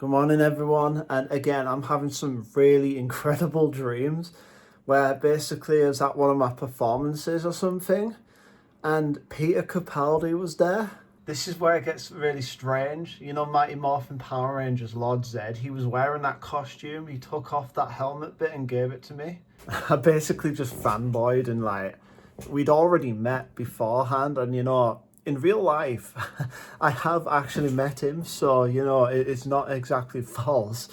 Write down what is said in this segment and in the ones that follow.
Good morning, everyone. And again, I'm having some really incredible dreams where basically I was at one of my performances or something and Peter Capaldi was there. This is where it gets really strange. You know, Mighty Morphin Power Rangers Lord Zed, he was wearing that costume. He took off that helmet bit and gave it to me. I basically just fanboyed and we'd already met beforehand, and in real life, I have actually met him, so it's not exactly false.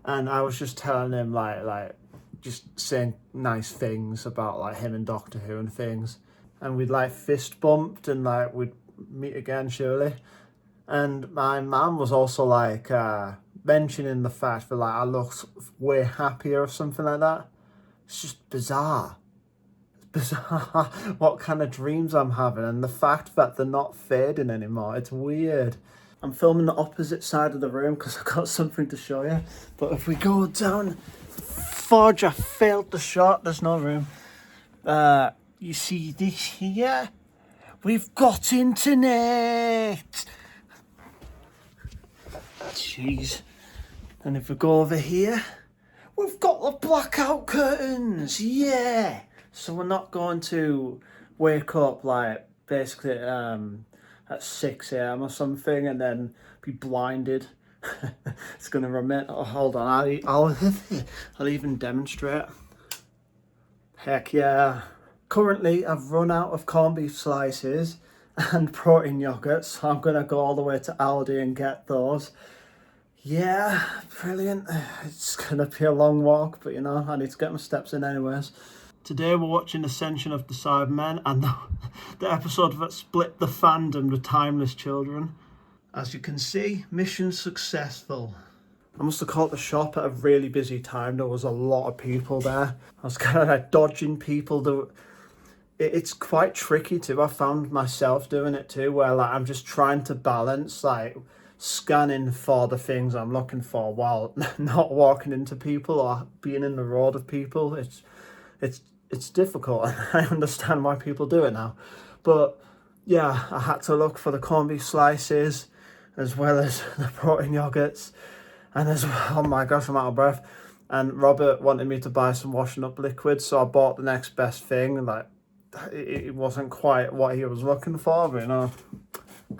And I was just telling him just saying nice things about him and Doctor Who and things, and we'd fist bumped and we'd meet again surely. And my mum was also mentioning the fact that I looked way happier or something like that. It's just bizarre. Bizarre what kind of dreams I'm having, and the fact that they're not fading anymore. It's weird. I'm filming the opposite side of the room because I've got something to show you. But if we go down, fudge, I failed the shot. There's no room. You see this here? We've got internet. Jeez. And if we go over here, we've got the blackout curtains. Yeah. So we're not going to wake up basically at 6 a.m. or something and then be blinded. It's going to remain. Oh, hold on. I'll even demonstrate. Heck yeah. Currently, I've run out of corned beef slices and protein yogurt, so I'm going to go all the way to Aldi and get those. Yeah, brilliant. It's going to be a long walk, but I need to get my steps in anyways. Today we're watching Ascension of the Cybermen and the episode that split the fandom, The Timeless Children. As you can see, mission successful. I must have caught the shop at a really busy time. There was a lot of people there. I was kind of dodging people. It's quite tricky too. I found myself doing it too, where I'm just trying to balance scanning for the things I'm looking for while not walking into people or being in the road of people. It's difficult, and I understand why people do it now. But yeah, I had to look for the corned beef slices as well as the protein yogurts, and oh my gosh, I'm out of breath. And Robert wanted me to buy some washing up liquid, so I bought the next best thing. It wasn't quite what he was looking for, but I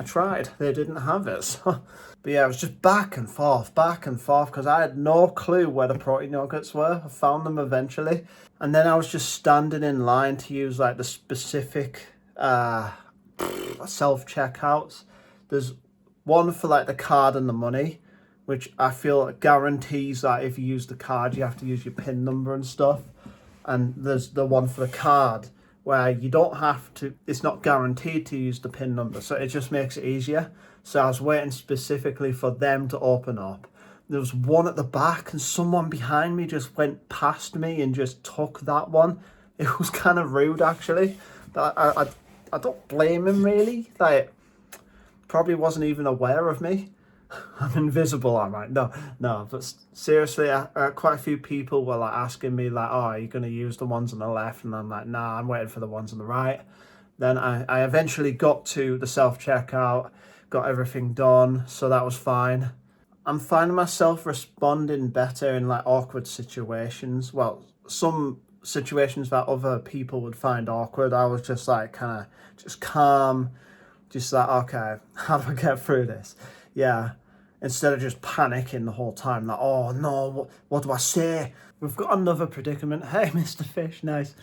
tried. They didn't have it. So. But yeah, it was just back and forth, because I had no clue where the protein yogurts were. I found them eventually. And then I was just standing in line to use the specific self-checkouts. There's one for the card and the money, which I feel guarantees that if you use the card, you have to use your PIN number and stuff. And there's the one for the card where you don't have to, it's not guaranteed to use the PIN number, so it just makes it easier. So I was waiting specifically for them to open up. There was one at the back and someone behind me just went past me and just took that one. It was kind of rude, actually. I don't blame him, really. Probably wasn't even aware of me. I'm invisible, am I? No. But seriously, quite a few people were asking me oh, are you going to use the ones on the left? And I'm like, nah, I'm waiting for the ones on the right. Then I eventually got to the self-checkout, got everything done, so that was fine. I'm finding myself responding better in awkward situations. Well, some situations that other people would find awkward, I was just kind of just calm, just okay, how do I get through this? Yeah, instead of just panicking the whole time, oh no, what do I say? We've got another predicament. Hey, Mr. Fish, nice.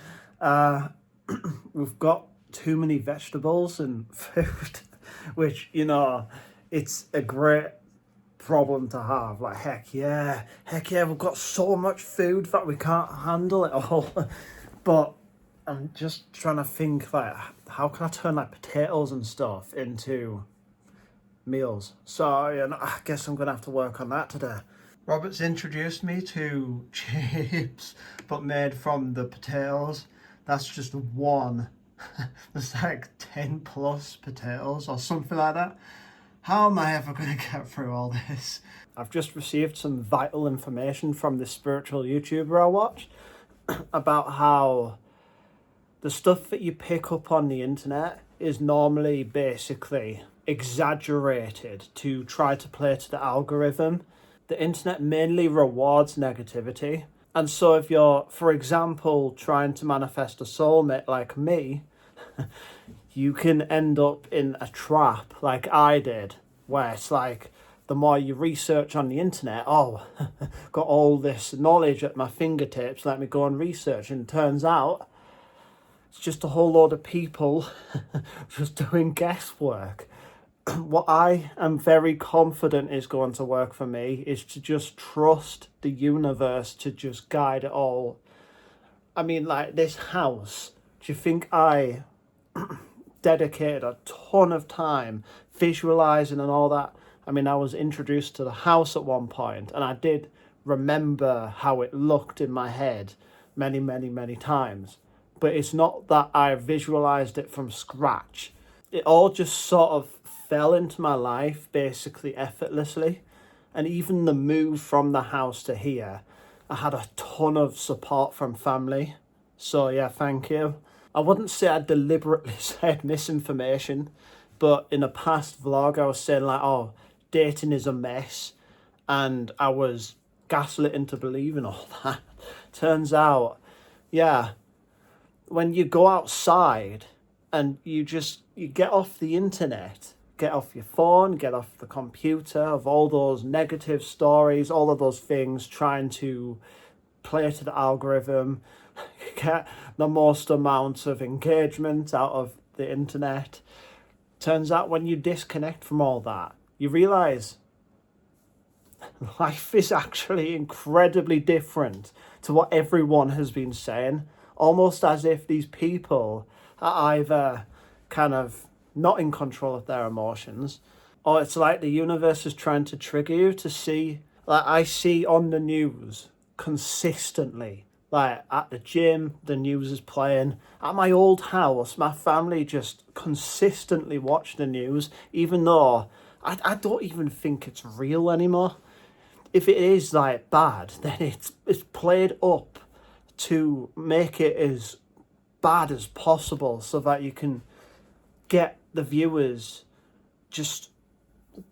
We've got too many vegetables and food, which, it's a great problem to have. Heck yeah, we've got so much food that we can't handle it all. But I'm just trying to think how can I turn potatoes and stuff into meals. So I guess I'm gonna have to work on that today. Robert's introduced me to chips, but made from the potatoes. That's just one. There's 10 plus potatoes or something like that. How am I ever going to get through all this? I've just received some vital information from this spiritual YouTuber I watch about how the stuff that you pick up on the internet is normally basically exaggerated to try to play to the algorithm. the internet mainly rewards negativity. And so if you're, for example, trying to manifest a soulmate like me, you can end up in a trap like I did, where it's like, the more you research on the internet, oh, got all this knowledge at my fingertips, let me go and research. And it turns out it's just a whole load of people just doing guesswork. What I am very confident is going to work for me is to just trust the universe to just guide it all. I mean, like this house, do you think I dedicated a ton of time visualizing and all that? I mean, I was introduced to the house at one point, and I did remember how it looked in my head many, many, many times. But it's not that I visualized it from scratch. It all just sort of fell into my life basically effortlessly. And even the move from the house to here, I had a ton of support from family. So yeah, thank you. I wouldn't say I deliberately said misinformation, but in a past vlog I was saying like, oh, dating is a mess, and I was gaslit into believing all that. Turns out, yeah, when you go outside and you get off the internet, get off your phone, get off the computer, of all those negative stories, all of those things, trying to play to the algorithm, get the most amount of engagement out of the internet. Turns out when you disconnect from all that, you realize life is actually incredibly different to what everyone has been saying. Almost as if these people are either kind of not in control of their emotions, or it's like the universe is trying to trigger you to see, like I see on the news consistently, like at the gym, the news is playing. At my old house, my family just consistently watch the news, even though I don't even think it's real anymore. If it is like bad, then it's played up to make it as bad as possible so that you can get the viewers, just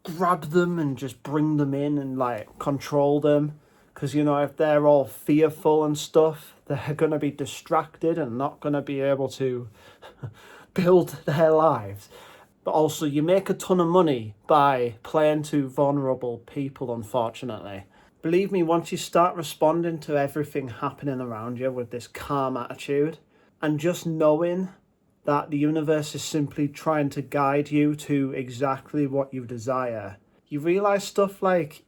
grab them and just bring them in and like control them. Because, you know, if they're all fearful and stuff, they're going to be distracted and not going to be able to build their lives. But also, you make a ton of money by playing to vulnerable people, unfortunately. Believe me, once you start responding to everything happening around you with this calm attitude, and just knowing that the universe is simply trying to guide you to exactly what you desire, you realize stuff like,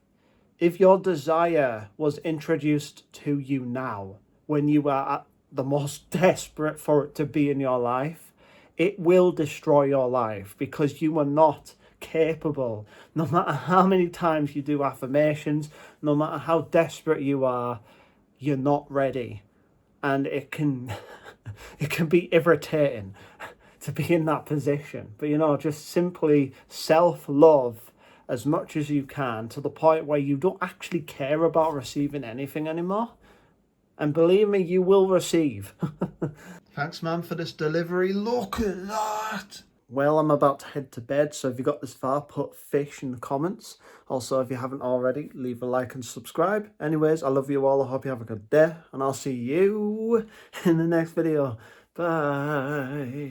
if your desire was introduced to you now, when you are at the most desperate for it to be in your life, it will destroy your life because you are not capable. No matter how many times you do affirmations, no matter how desperate you are, you're not ready. And it can be irritating to be in that position. But, you know, just simply self-love as much as you can to the point where you don't actually care about receiving anything anymore. And believe me, you will receive. Thanks, man, for this delivery. Look at that. Well, I'm about to head to bed, so if you got this far, put fish in the comments. Also, if you haven't already, leave a like and subscribe. Anyways, I love you all. I hope you have a good day, and I'll see you in the next video. Bye.